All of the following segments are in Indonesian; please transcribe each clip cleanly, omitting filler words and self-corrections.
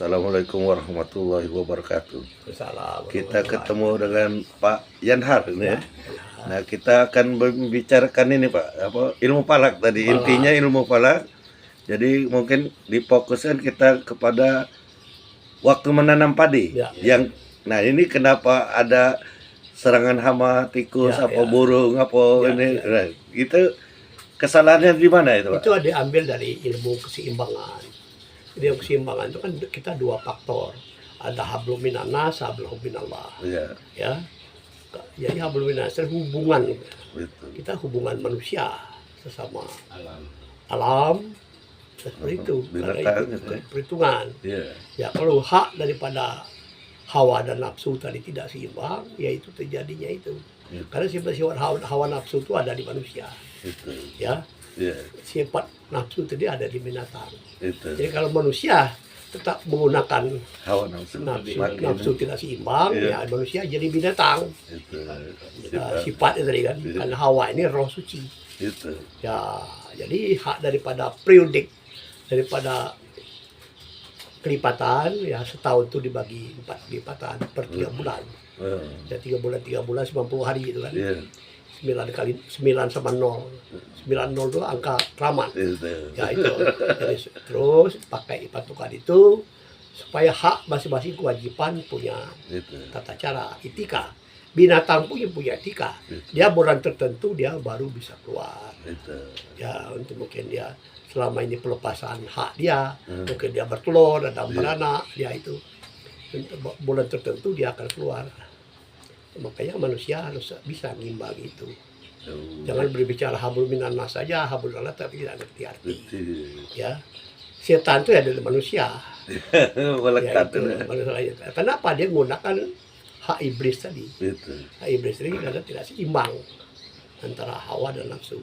Assalamualaikum warahmatullahi wabarakatuh. Salam. Kita ketemu dengan Pak Yanhar ini ya. Nah, kita akan membicarakan ini Pak, ilmu falak tadi. Intinya ilmu falak. Jadi mungkin difokuskan kita kepada waktu menanam padi. Nah, ini kenapa ada serangan hama, tikus, burung, ini. Nah, itu kesalahannya di mana itu Pak? Itu diambil dari ilmu keseimbangan. Jadi keseimbangan itu kan kita dua faktor. Ada hablum minannas, hablum minallah. Ya. Jadi hablum minannas hubungan. Kita hubungan manusia sesama alam seperti itu. Perhitungan. Ya, kalau hak daripada hawa dan nafsu tadi tidak seimbang, yaitu terjadinya itu. Karena sifat hawa nafsu itu ada di manusia. Ya. Sifat nafsu tadi ada di binatang. Jadi kalau manusia tetap menggunakan hawa nafsu tidak seimbang, ya manusia jadi binatang. Sifatnya tadi kan, karena hawa ini roh suci. Ya, jadi hak daripada periodik, daripada kelipatan, ya setahun itu dibagi 4 kelipatan per 3 bulan. Ya 3 bulan 90 hari itu kan. 9 kali 9 sama 0. 90 itu angka keramat. Ya itu. Jadi, terus pakai patokan itu supaya hak masing-masing kewajiban punya tata cara etika. Binatang punya etika. Dia bulan tertentu dia baru bisa keluar. Ya untuk mungkin dia selama ini pelepasan hak dia, mungkin dia bertelur dan beranak, dia itu untuk bulan tertentu dia akan keluar. Makanya manusia harus bisa ngimbangi itu. Jangan berbicara hablum minannas saja, hablum minallah tapi tidak ngerti arti. Ya, setan itu ya dari manusia. Ya, itu, kenapa dia menggunakan hak iblis tadi? Hak iblis tadi karena tidak seimbang antara hawa dan nafsu.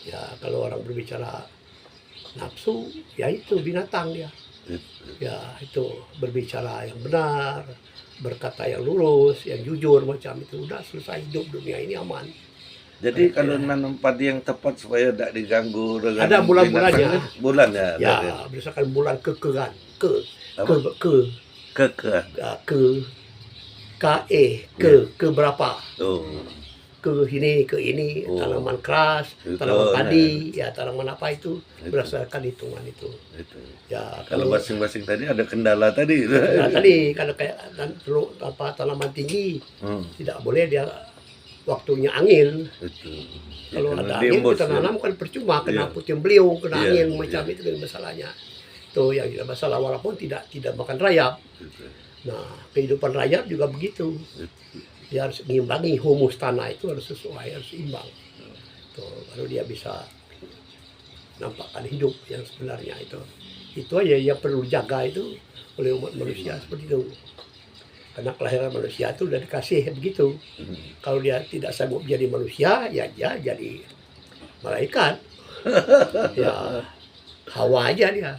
Ya, kalau orang berbicara nafsu, ya itu binatang dia. Ya, itu berbicara yang benar, berkata yang lurus, yang jujur macam itu, udah selesai hidup dunia ini aman. Jadi kalau nanam padi yang tepat supaya tidak diganggu dengan ada bulan-bulannya. Bulannya. Ya, berdasarkan bulan kekeran. Ke berapa? Ke ini, tanaman keras, tanaman padi, ya tanaman apa itu berdasarkan hitungan itu. Ya, kalau masing-masing tadi ada kendala tadi. Tadi kalau kayak tanaman tinggi, tidak boleh dia waktunya angin. Kalau ada angin kita nanam kan percuma, kena puting beliung, kena angin macam itu kan masalahnya. Itu yang tidak masalah walaupun tidak makan rayap. Nah, kehidupan rayap juga begitu. Dia harus mengimbangi humus tanah itu harus sesuai, harus imbang. Tuh, baru dia bisa nampakkan hidup yang sebenarnya itu. Itu aja yang perlu dijaga itu oleh umat manusia seperti itu. Karena kelahiran manusia itu udah dikasih begitu. Kalau dia tidak sanggup jadi manusia, ya dia jadi malaikat. Ya, hawa aja dia.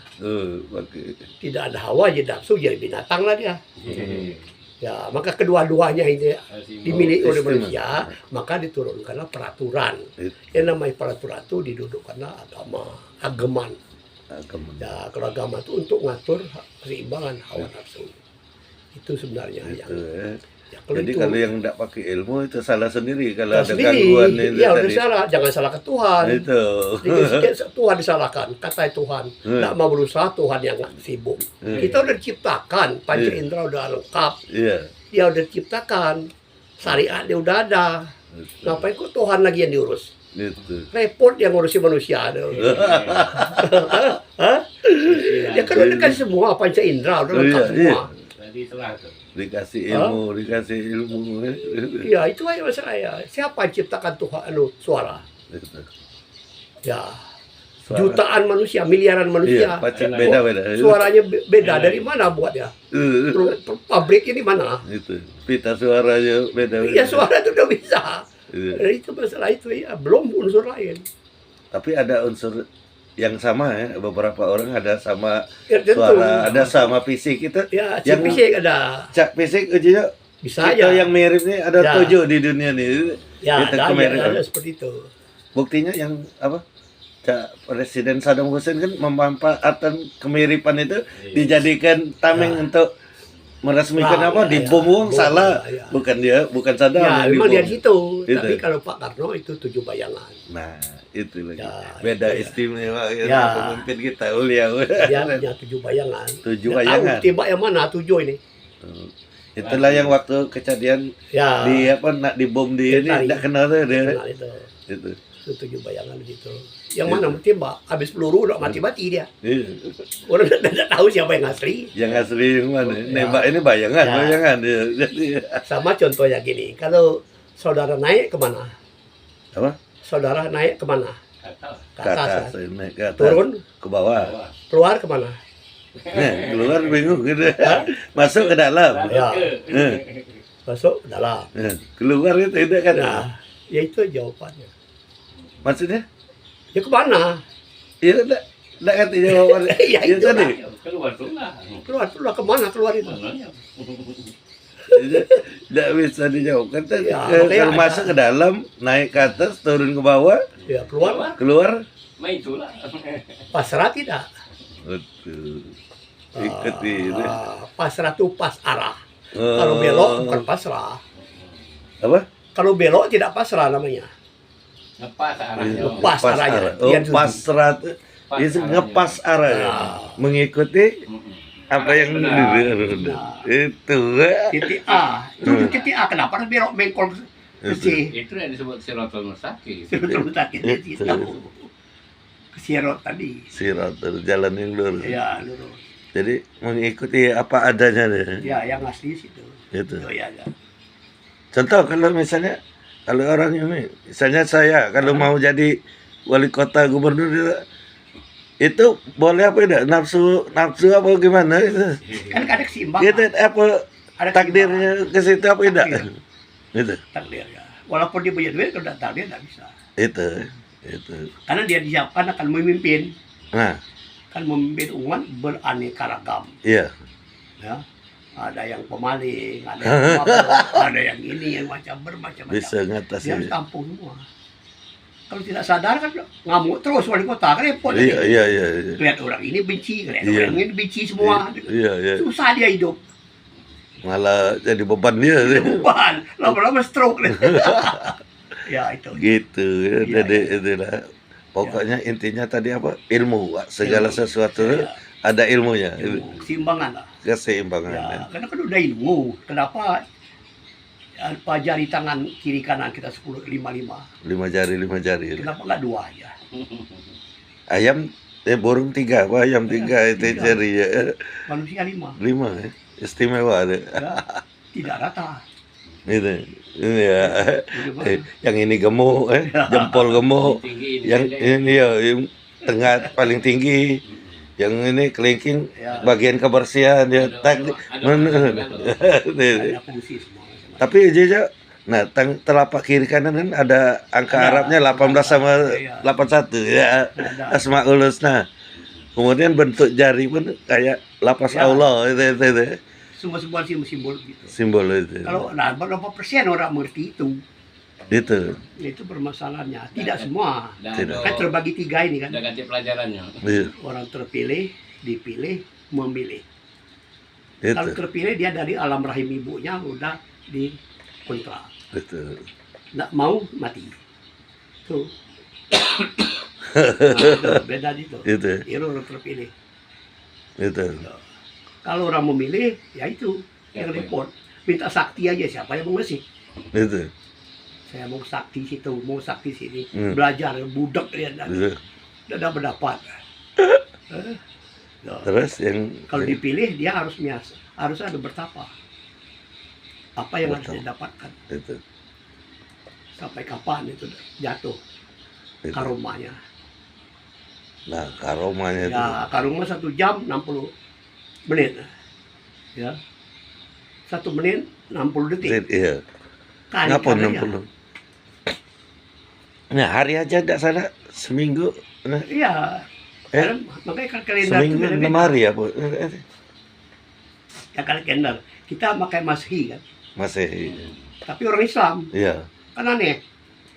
Tidak ada hawa, jadi nafsu, jadi binatang lah dia. Ya, maka kedua-duanya ini dimiliki oleh manusia, maka diturunkanlah peraturan. Yang namanya peraturan itu didudukkanlah agama, ageman. Ya, kalau agama itu untuk ngatur keseimbangan hawa nafsu. Itu sebenarnya yang. Jadi kalau yang tidak pakai ilmu itu salah sendiri kalau ada gangguan itu. Ya udah salah, jangan salahkan Tuhan. Itu. Tuhan disalahkan, kata Tuhan. Tidak mau berusaha, Tuhan yang sibuk. Kita udah diciptakan, panca indera udah lengkap. Dia udah diciptakan, syariat dia udah ada. Ngapain kok Tuhan lagi yang diurus? Repot yang ngurusi manusia. Ya kan udah kasih semua panca indera udah lengkap semua. Dikasih ilmu. Ya itu aja masalah ya. Siapa yang ciptakan Tuhan suara? Ya, jutaan manusia, miliaran manusia. Beda-beda. Suaranya beda. Dari mana buatnya? Pabrik ini mana? Itu pita suaranya beda. Iya, suara itu udah bisa. Itu masalah itu ya, belum unsur lain. Tapi ada unsur yang sama ya, beberapa orang ada sama suara, ada sama fisik itu. Ya, yang fisik ada. Cak fisik ujinya bisa aja. Yang mirip nih ada 7 di dunia nih. Ya, ada seperti itu. Buktinya yang apa? Presiden Saddam Hussein kan memanfaatkan kemiripan itu dijadikan tameng untuk meresmikan dibom wong salah. Bukan bukan Saddam. Ya, memang dia di situ. Gitu. Tapi kalau Pak Karno itu 7 bayangan. Nah, itu lagi. Ya, Beda itu ya. istimewa Ya. pemimpin kita Ulia. Dia punya 7 bayangan. 7 Nggak bayangan. tahu tembak yang mana 7 ini. Itulah yang waktu kejadian Ya. nak dibom di ini Tari. enggak kenal tuh dia. Kenal itu. Itu. Itu 7 bayangan gitu. Yang mana tembak habis peluru udah mati-mati dia. Iya. Orang tidak tahu siapa yang asli. Yang asli yang mana? Ya. Nembak ini bayangan, Ya. bayangan dia. Jadi Sama contohnya gini, kalau saudara naik kemana? apa? Saudara naik kemana? Ke Ke atas. atas, Kan? naik ke atas. Turun, Ke bawah. keluar kemana? Nah, keluar bingung gitu. Masuk ke dalam. Ya, Eh, masuk ke dalam. keluar itu tidak kan? Nah, ya itu jawabannya. Maksudnya? Ya kemana? Iya enggak kata jawabannya. Ya, Itu itulah. tadi. Keluar kemana keluar itu? Tidak bisa dijawab. Kan Ya, kalau makanya masuk ke dalam, naik ke atas, turun ke bawah, Ya keluar. keluar. Itulah. Pasrah tidak? Betul. Ikut itu. Pasrah itu pas arah. Kalau belok bukan pasrah. Apa? Kalau belok tidak pasrah namanya. Ngepas arahnya. Lepas arahnya. arah. Oh, Dia duduk. pasrah itu itu ngepas arah. Nah. Mengikuti apa yang Nah. itu. Titik A. Itu titik A. Kenapa harus belok bengkol ke C? Itu yang disebut siratal mustaqim. Terus sakit di situ. Ke Sirot tadi. Sirat jalan yang lurus. Ya, lurus. Jadi mengikuti apa adanya deh. Ya, yang asli situ. Gitu. Oh ya, ya. Contoh kalau misalnya kalau orang ini, misalnya saya kalau mau jadi wali kota gubernur itu boleh apa tidak nafsu apa gimana itu? Kan ada keseimbangan. Itu apa Ada takdirnya ke situ apa tidak? Itu. Takdir ya. Walaupun dia punya duit, kalau tidak takdir tidak bisa. Itu. Karena dia disiapkan akan memimpin. Nah, Kan memimpin umat beraneka ragam. iya. Ya. Ada yang pemaling, ada yang mabuk, ada yang ini, yang bermacam-macam. Bisa Dia ngatasin. harus tampung semua. Kalau tidak sadar kan ngamuk terus wali kota, kan repot. Iya. Lihat orang ini benci, lihat Iya. orang ini benci semua. Iya. Susah dia hidup. Malah jadi beban dia. Beban, lama-lama stroke. Ya itu. Gitu ya. Iya, Jadi iya. itulah. Pokoknya intinya tadi apa? Ilmu. Segala Ilmu. sesuatu Ya, ada ilmunya. ilmu. Keseimbangan lah. Keseimbangan. Ya, karena kan udah ilmu. Kenapa jari tangan kiri kanan kita 5-5? 5 jari. Kenapa nggak 2 aja? Ayam burung 3, apa ayam 3 itu 3. jari ya. Manusia 5. 5 ya. Istimewa ada. Ya, tidak rata. Itu. Ini ya. Bagaimana? Yang ini gemuk, jempol gemuk. Tinggi Yang ini ya yang tengah paling tinggi. Yang ini kelingking Ya. bagian kebersihan dia tak. Ada fungsi semua. Tapi aja nah telapak kiri kanan kan ada angka Ada. Arabnya 18 sama Iya. 81 ya. Ada. Asmaul Husna. Kemudian bentuk jari pun kayak lapas Ya. Allah itu. Semua simbol gitu. Simbol itu. Kalau berapa persen orang mengerti itu? Itu. Itu permasalahannya. Tidak semua. Tidak. Kan terbagi 3 ini kan. Udah ganti pelajarannya. Iya. Orang terpilih, dipilih, memilih. Itu. Kalau terpilih dia dari alam rahim ibunya udah di kontrak. Betul. Nggak mau mati. Tuh. Nah, beda itu. Itu. Itu orang terpilih. Itu. Kalau orang memilih, ya itu yang repot. Minta sakti aja siapa yang mau ngasih. Itu. Saya mau sakti situ, mau sakti sini. Hmm. Belajar, budak dia dan Itu. tidak mendapat. Nah, Terus yang kalau dipilih dia harus ada bertapa. Apa yang harus Betul. dia dapatkan? itu. Sampai kapan itu jatuh Itu. karomanya? Nah, karomanya itu. Ya, karoma 1 jam 60 menit. Ya. 1 menit 60 detik. Iya. Kali Ngapa kanannya. 60? Nah, hari aja enggak salah seminggu. Nah, Iya. Karena makanya kan kalender itu seminggu beda-beda. 6 hari apa? Ya kalender. Kita pakai Masehi kan. Masih. Tapi orang Islam Iya. kan aneh.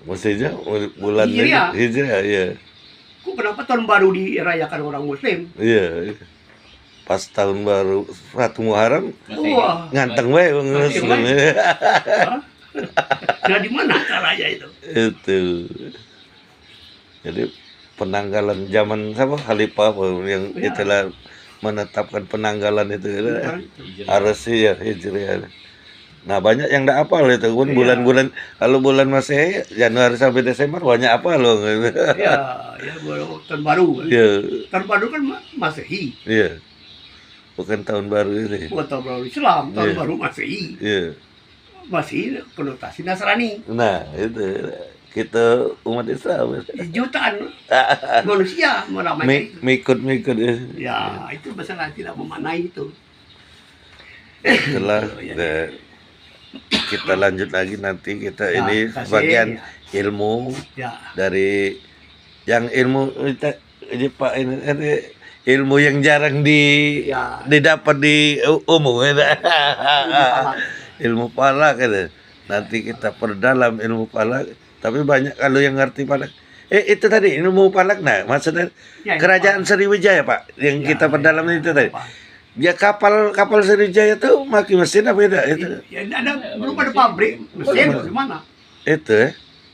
Maksudnya bulan Hijriah. Hijriah, iya. Kok kenapa tahun baru dirayakan orang Muslim? Iya. Pas tahun baru Ratu Muharram Wah, nganteng wae wong Nganteng Muslim. Hah? Nah, di mana caranya itu? Itu. Jadi penanggalan zaman siapa Khalifah apa yang Ya. itulah menetapkan penanggalan itu Hijrah. harus sih ya Hijriah. Nah banyak yang enggak hafal itu pun Iya. bulan-bulan kalau bulan Masehi Januari sampai Desember banyak apa loh. Ya, ya baru tahun baru. Iya, Tahun baru kan Masehi, iya. Bukan tahun baru ini. bukan tahun baru Islam, tahun Iya. baru Masehi. Iya. Masih konotasi Nasrani. Nah, itu kita umat Islam. Jutaan manusia meramaikan itu. Mikut-mikut ya. Ya, itu masalah tidak memaknai itu. Setelah Ya. kita lanjut lagi nanti kita Ya, ini kasih, bagian ya. ilmu Ya, dari yang ilmu kita ini Pak ini ilmu yang jarang Ya. didapat di umum ya. Palak. Ilmu palak gitu. Nanti kita perdalam ilmu palak, tapi banyak kalau yang ngerti palak. Itu tadi ilmu palak, nah maksudnya Ya, kerajaan palak. Sriwijaya Pak, yang Ya, kita perdalam ya, itu tadi. apa? Ya kapal Sriwijaya tuh pakai mesin apa beda itu? Ya, belum ada pabrik mesin Belum. di mana? Itu ya.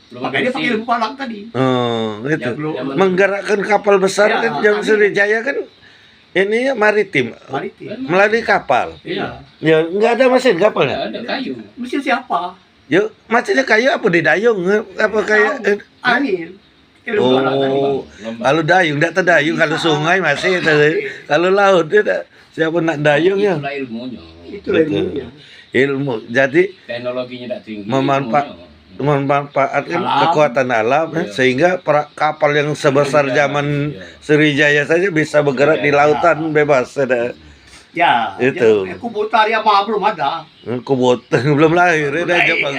Belum Makanya dia pakai mesin. ilmu palak tadi. Oh, itu. Yang belum- Menggerakkan kapal besar Ya, kan yang angin. Sriwijaya kan ini ya maritim Maritim. melalui kapal. Iya. Ya nggak ada mesin Nggak kapalnya. ada kayu. Mesin siapa? Yuk, maksudnya kayu apa di dayung apa kayak Angin. Ilmu palak tadi. Oh, kalau dayung tidak terdayung, kalau Bisa. sungai masih itu. Kalau laut tidak. Siapa nak dayung ya? Itulah ilmunya. Itulah Betul. ilmunya. Ilmu. Jadi Teknologinya tidak tinggi. memanfaatkan Alam. kekuatan alam Iya. sehingga kapal yang sebesar Sriwijaya, zaman iya. Sriwijaya saja bisa bergerak di lautan bebas. Ada Ya, Itu. Kubutar Yamaha belum ada. kubut belum lahir ya, Belum lahir. Jepang.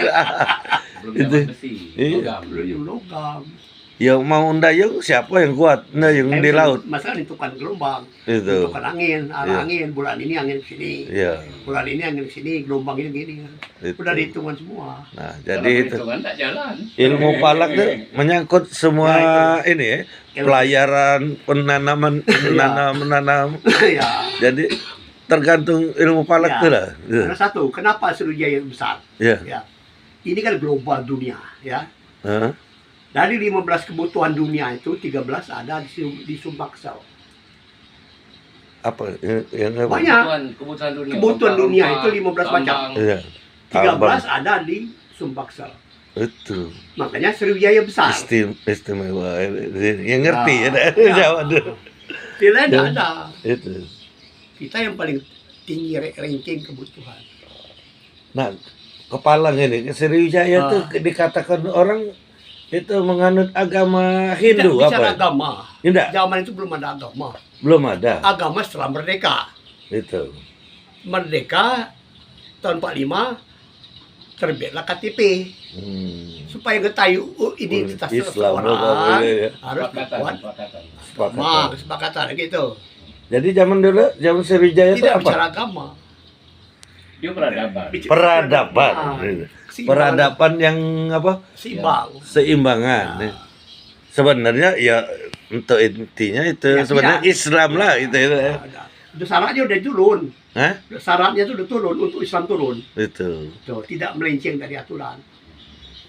Belum Itu. dapat besi. Iya. Logam. Belum logam. Ya mau dayung siapa yang kuat dayung di laut Masalah menentukan gelombang, itu. menentukan angin, arah Iya. angin, bulan ini angin ke sini, Ya, bulan ini angin ke sini, gelombang ini gini. itu. Udah dihitungan semua. Nah, Kalau jadi itu perhitungan tak jalan. ilmu palak tuh menyangkut semua ini ya, Ilmu. pelayaran, menanam. Ya, Jadi tergantung ilmu palak Ya. tuh lah. karena satu, kenapa Sriwijaya besar? Ya. Ya, ini kan global dunia, ya. Hah? Dari 15 kebutuhan dunia itu 13 ada di Sumbaksel. Apa yang apa? Banyak. Kebutuhan dunia. Kebutuhan Rumpah, dunia rumpah, itu 15 macam. tambang. Iya. 13 ada di Sumbaksel. Itu Makanya Sriwijaya besar. istimewa. Yang ngerti ya, Ya. Jawa tuh. Di lain Ya. nggak ada. Itu. Kita yang paling tinggi ranking kebutuhan. Nah, kepalang ini Sriwijaya tuh dikatakan orang itu menganut agama Hindu Tidak bicara apa? agama. Tidak, Zaman itu belum ada agama. belum ada. Agama setelah merdeka. Itu. Merdeka tahun 45 terbitlah KTP supaya ngetahui identitas Islam seseorang ya. harus buat Kesepakatan. kesepakatan gitu. Jadi zaman dulu, zaman Sriwijaya itu Tidak apa? bicara agama. Dia peradaban. Peradaban. Seimbang. Peradaban yang apa? Seimbang. Seimbangan. Sebenarnya ya untuk intinya itu Ya, sebenarnya iya. Islam lah itu. Itu syaratnya udah turun. Hah? Syaratnya itu udah turun untuk Islam turun. Itu. Tuh, tidak melenceng dari aturan.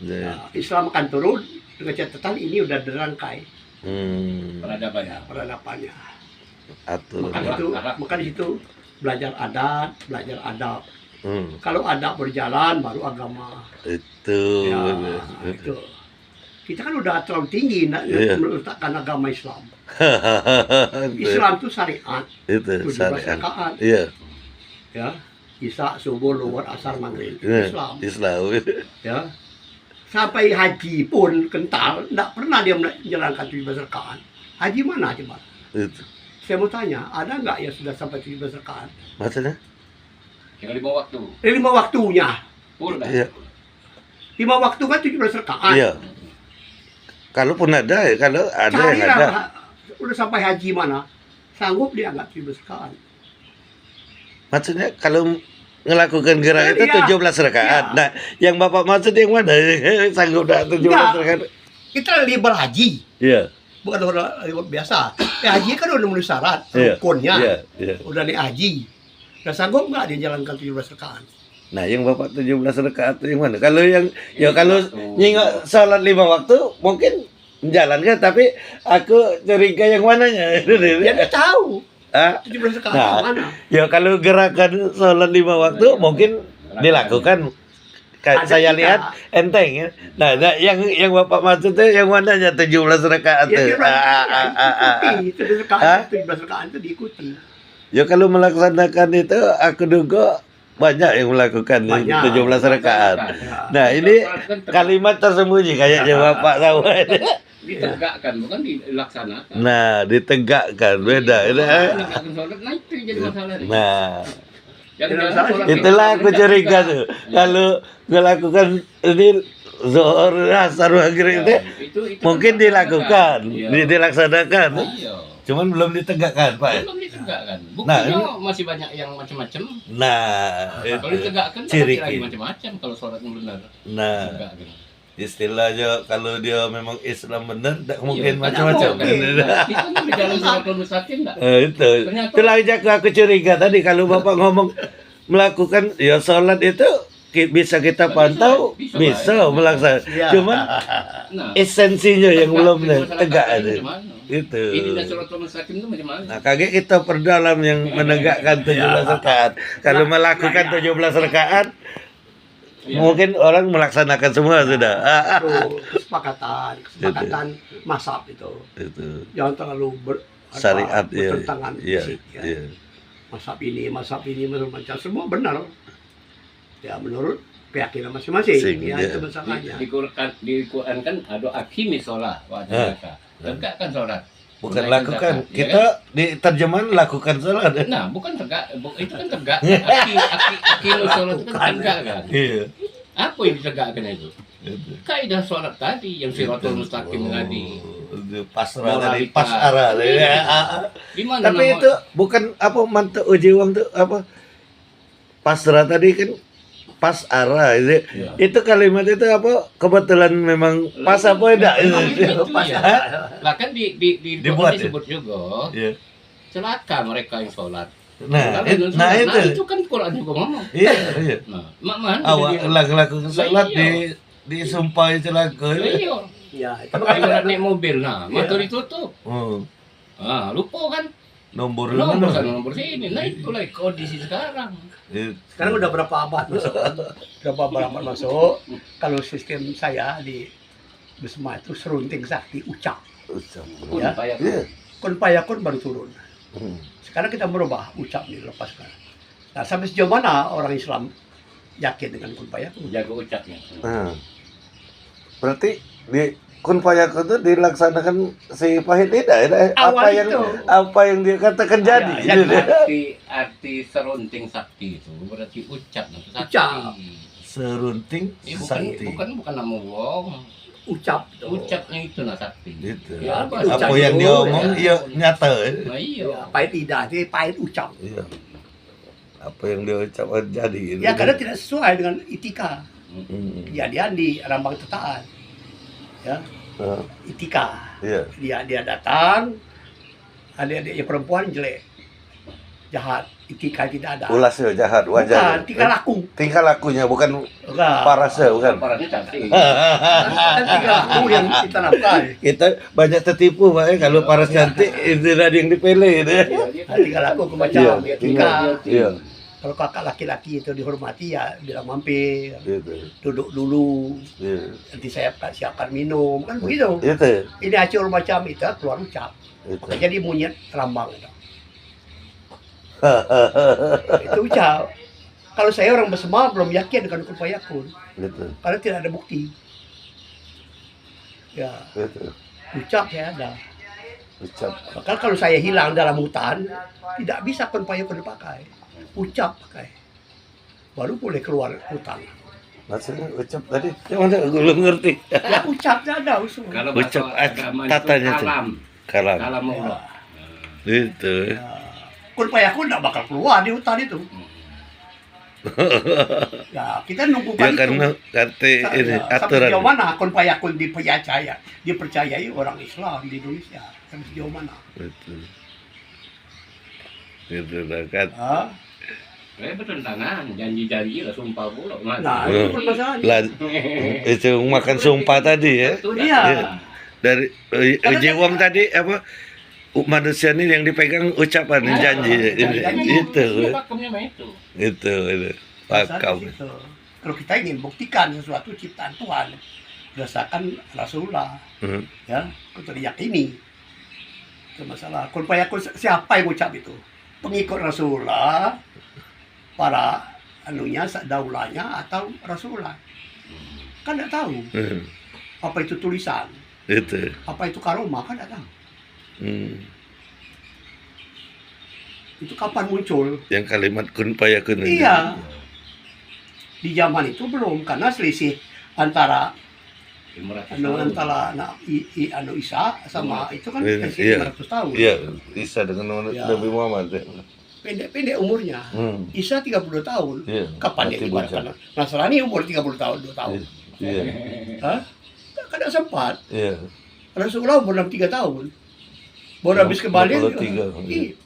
Ya. Nah, Islam akan turun dengan catatan ini udah dirangkai Peradaban. ya, peradabannya. Aturan. Maka di situ belajar adat, belajar adab. Hmm, Kalau adab berjalan baru agama. itu. Ya, itu. Kita kan udah terlalu tinggi Iya. meletakkan agama Islam. Islam itu syariat, Itu 17 syariat. rakaat, Iya. ya. Isya, subuh, luhur, asar, maghrib. Iya, Islam, Islam. ya. Sampai haji pun kental, tidak pernah dia menjalankan 17 rakaat. Haji mana coba? Itu. Saya mau tanya, ada nggak yang sudah sampai 17 rakaat? Maksudnya? Yang 5 waktu. 5 waktunya. Full dah. Iya. 5 waktu kan 17 rakaat. Iya. Kalaupun ada, kalau ada yang Carilah, ada. udah sampai haji mana? Sanggup dia nggak 17 rakaat. Maksudnya kalau ngelakukan gerak itu Iya. 17 rakaat. Iya. Nah, yang Bapak maksud yang mana? Sanggup dah 17 Enggak. rakaat. Kita libur haji. Iya. bukan orang biasa. Haji kan udah memenuhi syarat, Iya. rukunnya. Iya. Udah nih haji. Udah sanggup nggak dia jalankan 17 rakaat? Nah, yang Bapak 17 rakaat itu yang mana? Kalau yang ya kalau nyingok salat 5 waktu mungkin menjalankan, tapi aku curiga yang mananya. Ya dia tahu. Ah, 17 rakaat Nah. mana? ya kalau gerakan salat 5 waktu mungkin dilakukan. Ada Saya kita. lihat enteng ya. Nah, yang Bapak maksud itu yang mananya 17 rakaat Ya itu? dia ikuti. 17 rakaat, 17 rakaat itu diikuti. Ya kalau melaksanakan itu aku duga banyak yang melakukan Banyak. 17 rakaat. Nah, ini kalimat tersembunyi kayaknya Bapak tahu. ditegakkan, bukan dilaksanakan. Nah, ditegakkan beda. Menegakkan sholat, nah itu jadi masalah. Nah, Jangan itulah aku curiga tuh. Kalau melakukan ini zuhur, asar, maghrib itu mungkin dilakukan, dilaksanakan. Iya. Cuman belum ditegakkan, Pak. Belum ditegakkan. Nah, Buktinya masih banyak yang macam-macam. Nah, Kalau ditegakkan ciri. pasti lagi macam-macam kalau sholatnya benar. Nah, Ditegakkan. istilahnya kalau dia memang Islam benar, tak mungkin Iya, macam-macam. kan ada. Kita kan di dalam siratul mustaqim enggak? Itu. Ternyata- Itulah aja aku curiga tadi kalau Bapak ngomong melakukan ya sholat itu bisa kita pantau, bisa melaksanakan. Iya. Cuman Nah, esensinya yang belum tegak ada. ada. Itu. Ini dan siratul mustaqim itu macam mana? Nah, kaget kita perdalam yang menegakkan 17 rakaat. Kalau melakukan 17 rakaat, Iya. mungkin orang melaksanakan semua sudah. Itu kesepakatan mazhab itu. Itu Jangan terlalu syariat ya. bertentangan Iya. fisik ya. Iya. Mazhab ini, macam semua benar. Ya menurut keyakinan masing-masing. Ya Iya. itu masalahnya. Di Quran kan ada akimi sholat wa zakat. Tegakkan sholat. Bukan Tunaikan lakukan. zakat, ya Kita di terjemahan lakukan sholat. kan? Nah, bukan tegak, itu kan tegak. Akimu sholat itu kan tegak kan? Iya. Apa yang ditegakkan itu? Itu. Kaidah sholat tadi, yang siratul mustaqim tadi. Itu pasrah tadi, Moralitas. pasarah tadi. Iya. Ya. Di mana Tapi nama- itu bukan apa mantu uji uang tuh apa pasrah tadi kan pas arah itu, Iya. itu kalimat itu apa kebetulan memang pas apa enggak Memang itu? itu Pas ya. ya. Lah kan di Dibuat, Quran ya? disebut juga Iya. celaka mereka yang sholat. Nah, Nah, itu. itu kan Quran juga ngomong. Iya, iya. Nah, mana Awak laku salat Iya. disumpahi celaka. Iya. Ya, itu Kalau ibarat naik mobil, nah, motor ditutup. Oh, Ah, lupa kan? nomor Nomor mana? sana, nomor sini. Nah, itulah kondisi sekarang. sekarang udah berapa abad masuk? Berapa abad masuk? Kalau sistem saya di Besma itu serunting sakti ucap. Udah payah. Iya. Kun payakun baru turun. Hmm. Sekarang kita merubah ucap dilepaskan. Nah, sampai sejauh mana orang Islam yakin dengan kun payakun? Jaga ucapnya. Nah, berarti di kun payakun itu dilaksanakan si pahit tidak ya? Awal itu. Apa yang dia katakan jadi. Ya, gitu. Arti serunting sakti itu berarti ucap itu sakti. Ucap. Serunting sakti. Bukan nama wong. Ucap. itu. Ucapnya itu nah sakti. Gitu. Ya, apa? Apa Ucap yang itu, dia omong ya. iya nyata. Nah, iya. Ya, pahit tidak, jadi pahit ucap. Iya. Apa yang dia ucapkan jadi. Gitu. Ya, karena tidak sesuai dengan etika. Hmm. Kejadian di Rambang Tetaan. Ya, Ah, etika. iya. Dia datang, adik-adiknya perempuan jelek, jahat, etika tidak ada. Ulasnya jahat Bukan, wajahnya. tingkah laku. Tingkah lakunya bukan Bukan. parasnya bukan. Parahnya cantik. Kan tingkah laku yang kita nampak. Kita banyak tertipu Pak ya, kalau paras cantik itu ada yang dipilih gitu ya. Tingkah laku kemacam, Iya, etika. Iya. Kalau kakak laki-laki itu dihormati ya bilang mampir, Gitu. duduk dulu, Iya. nanti saya siapkan minum, kan begitu. Itu. Ini acur macam itu keluar ucap. Itu. Jadi monyet Rambang itu. Itu ucap. Kalau saya orang Besema belum yakin dengan kun payakun, Gitu. karena tidak ada bukti. Ya, Gitu. ucap saya ada. Ucap. Bahkan kalau saya hilang dalam hutan, tidak bisa kun payakun dipakai. Ucap pakai. Baru boleh keluar hutan. Maksudnya ucap tadi yang mana aku belum ngerti. Ya ucapnya ada usul. Kalau Ucap bahasa agama itu tatanya tuh. kalam. Kalam. Kalam Allah. Gitu. Ya. Kun payakun tidak bakal keluar di hutan itu. Ya, kita nunggu Ya itu. karena kata ini Sampai aturan. sejauh mana kun payakun dipercayai orang Islam di Indonesia? Sampai sejauh mana? Betul. Itu lah kan. Ah, bertentangan, janji-janji lah sumpah pula. nah, Oh. itu permasalahan. Lah, itu makan sumpah tadi ya. Itu Iya. Dari jiwang tadi apa manusia ini yang dipegang ucapan janji itu Pakemnya mah itu. itu pakam. Masalahnya gitu. Kalau kita ingin buktikan sesuatu ciptaan Tuhan berdasarkan Rasulullah, Hmm. ya, kita diyakini. Itu masalah. Kun payakun siapa yang ucap itu? Pengikut Rasulullah, para anunya, daulahnya atau Rasulullah? Kan tidak tahu Hmm. apa itu tulisan, Itu. apa itu karomah, kan tidak tahu. Hmm. Itu kapan muncul? Yang kalimat kun payakun itu. Iya. Di zaman itu belum, karena selisih antara 500 anu tahun. antara anu Isa sama itu kan Iya. selisih 500 tahun. Iya, Isa dengan Ya. Nabi Muhammad. Pendek-pendek umurnya. Hmm. Isa 30 tahun. Iya. Kapan dia Mati dibuatkan? bocah. Nasrani umur 30 tahun, 2 tahun. Iya. Hah? Kan tidak sempat. Iya. Rasulullah umur 63 tahun. Baru habis kembali. 63. Iya.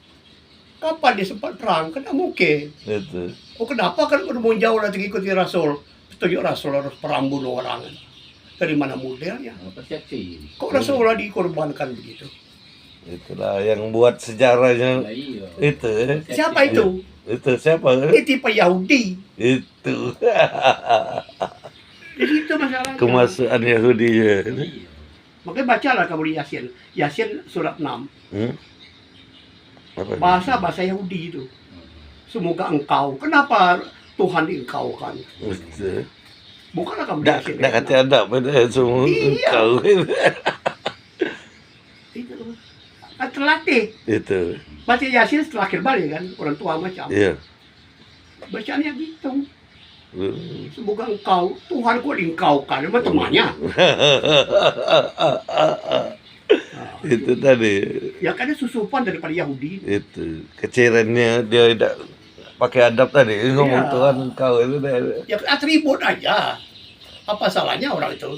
Kapan dia sempat perang? Kan tidak mungkin. Itu. Oh kenapa kan udah mau jauh nanti ikuti Rasul? Petunjuk Rasul harus perang bunuh orang. Dari mana modelnya? Persepsi. Kok Rasulullah dikorbankan begitu? Itulah yang buat sejarahnya Lah iya. itu. Siapa itu? Itu siapa? Tipe Yahudi. Itu. Jadi itu masalahnya. Kemasukan Yahudi ya. Iya. Makanya bacalah kamu di Yasin. Yasin surat 6. Hmm? Apa? Bahasa Yahudi itu. Semoga engkau. Kenapa Tuhan engkaukan? Itu. Bukanlah kamu di Dak Yasin. dak kata ada pada semua Iya. kau Itu. Kan terlatih. itu. Baca Yasin setelah akhir balik kan. Orang tua macam. Iya. Bacaannya gitu. Semoga engkau. Tuhan kok engkaukan. Emang temannya. Nah, Itu tadi. ya kan dia susupan daripada Yahudi. Itu kecirannya dia tidak pakai adab tadi ngomong Iya. Tuhan engkau itu dah. Ya atribut aja. Apa salahnya orang itu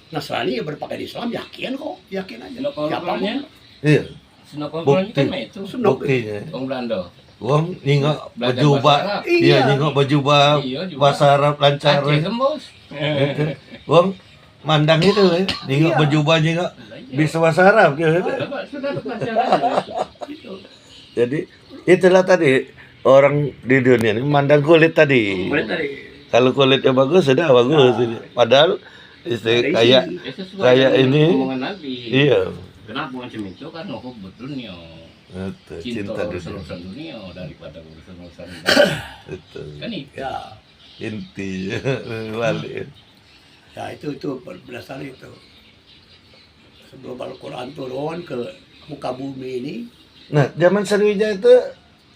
Nasrani yang berpakaian Islam yakin kok, yakin aja. Senok-senoknya. Iya. Senok-senoknya kan Bukti. mah itu. Senok. Buktinya. Orang Belanda. Wong ningok Belajar baju bahasa ba Arab. iya Iya. ningok baju ba Iya juga. bahasa Arab lancar. Aceh tembus. Itu. Wong mandang itu ningok Iya. baju ba ningok Lah iya. bisa bahasa Arab dia. Sudah pelajaran. Gitu. Jadi itulah tadi orang di dunia ini mandang kulit tadi. Boleh tadi. Kalau kulitnya bagus sudah bagus. Padahal istri kayak Ya, sesuai Kayak dengan ini. omongan Nabi. iya. Kenapa macam itu kan hubut dunia. Itu, Cinta cinta urusan dunia. dunia daripada urusan Itu kan itu. Ya, inti balik. ya itu berdasar itu. Sebelum Al-Quran turun ke muka bumi ini, Nah, zaman Sriwijaya itu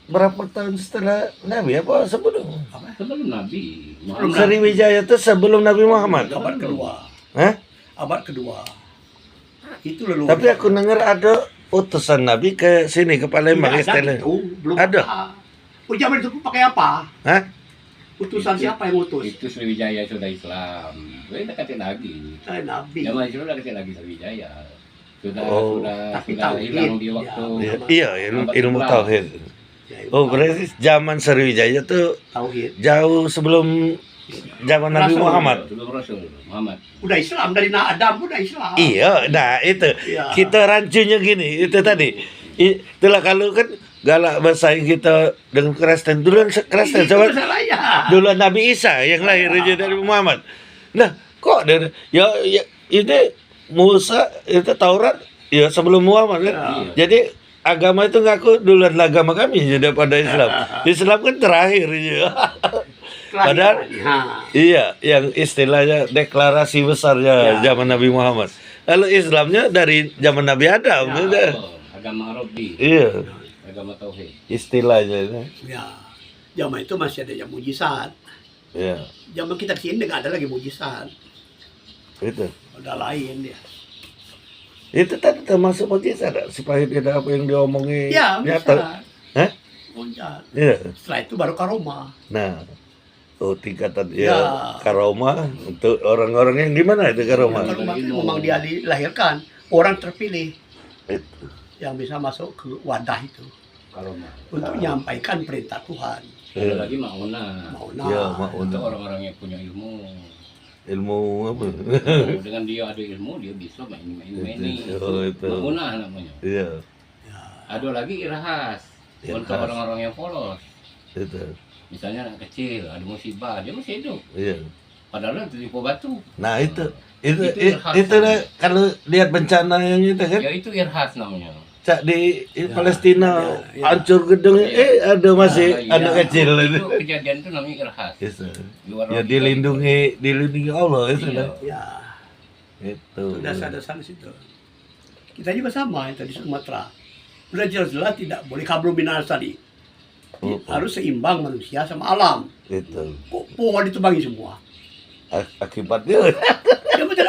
berapa tahun setelah Nabi apa sebelum? Sebelum Nabi. Sebelum Sriwijaya itu sebelum Nabi Muhammad. abad kedua. Hah? Abad kedua. Itu leluhur. Tapi aku dengar ada utusan Nabi ke sini ke Palembang Tidak ada istilahnya. itu, belum Ada? Oh, zaman itu pakai apa? Hah? Utusan siapa yang utus? Itu Sriwijaya sudah Islam. Gue udah kata lagi. Nabi. Zaman itu udah kata lagi Sriwijaya. Sudah Oh. Tapi sudah tauhid, hilang di ya. waktu. Iya, ilmu tauhid. Ya, Oh, berarti zaman Sriwijaya tuh tauhid. jauh sebelum zaman Nabi Rasul. Muhammad. Sebelum Rasul Muhammad. Udah Islam dari Adam udah Islam. Iya, nah itu Iya. kita rancunya gini, itu tadi. Itulah kalau kan galak bersaing kita dengan Kristen duluan Kristen Itu coba masalahnya. duluan Nabi Isa yang lahir aja dari Muhammad. Nah, kok dari ya ini Musa itu Taurat ya sebelum Muhammad kan. Iya. Jadi agama itu ngaku duluan agama kami aja daripada Islam. Islam kan terakhir aja. Padahal iya, yang istilahnya deklarasi besarnya Ya. zaman Nabi Muhammad. Lalu Islamnya dari zaman Nabi Adam, Ya. udah. Agama Arabi, Iya, agama tauhid. istilahnya. Ya, zaman itu masih ada yang mujizat. Iya, Zaman kita kesini nggak ada lagi mujizat. itu. Udah lain ya. Itu tadi termasuk mujizat, supaya tidak apa yang diomongin Ya, nyata. mujizat. Hah? Mujizat. Iya. Setelah itu baru karomah. Nah, Oh, tingkatan Ya. ya karoma untuk orang-orang yang gimana itu karoma? Kalau memang dia dilahirkan orang terpilih Itu. yang bisa masuk ke wadah itu Kalau mah. untuk menyampaikan perintah Tuhan. Ada lagi mauna. Mauna. Ya, Untuk mauna. orang-orang yang punya ilmu. Ilmu apa? Oh, dengan dia ada ilmu, dia bisa main-main ini. Oh, itu. Mauna namanya. Iya, Ada lagi irhas. Irhas. Untuk orang-orang yang polos. itu. Misalnya anak kecil, ada musibah, dia masih hidup. Iya. Padahal tertipu batu. Nah, itu Itu irhas. dah, kalau lihat bencana yang itu kan, Ya itu irhas namanya. Cak di Ya, Palestina ya. hancur gedung, Ya. ada masih Nah, anak iya. kecil itu. Itu kejadian itu namanya irhas. Itu. Luar Ya logika. dilindungi Allah itu Iya. dah. Ya, Itu. itu dasar-dasar di situ. Kita juga sama yang tadi Sumatera. Sudah jelas-jelas tidak boleh kabur minas tadi. Oh, Harus seimbang manusia sama alam. itu. Kok pohon ditebangi semua? Akibatnya Dia tidak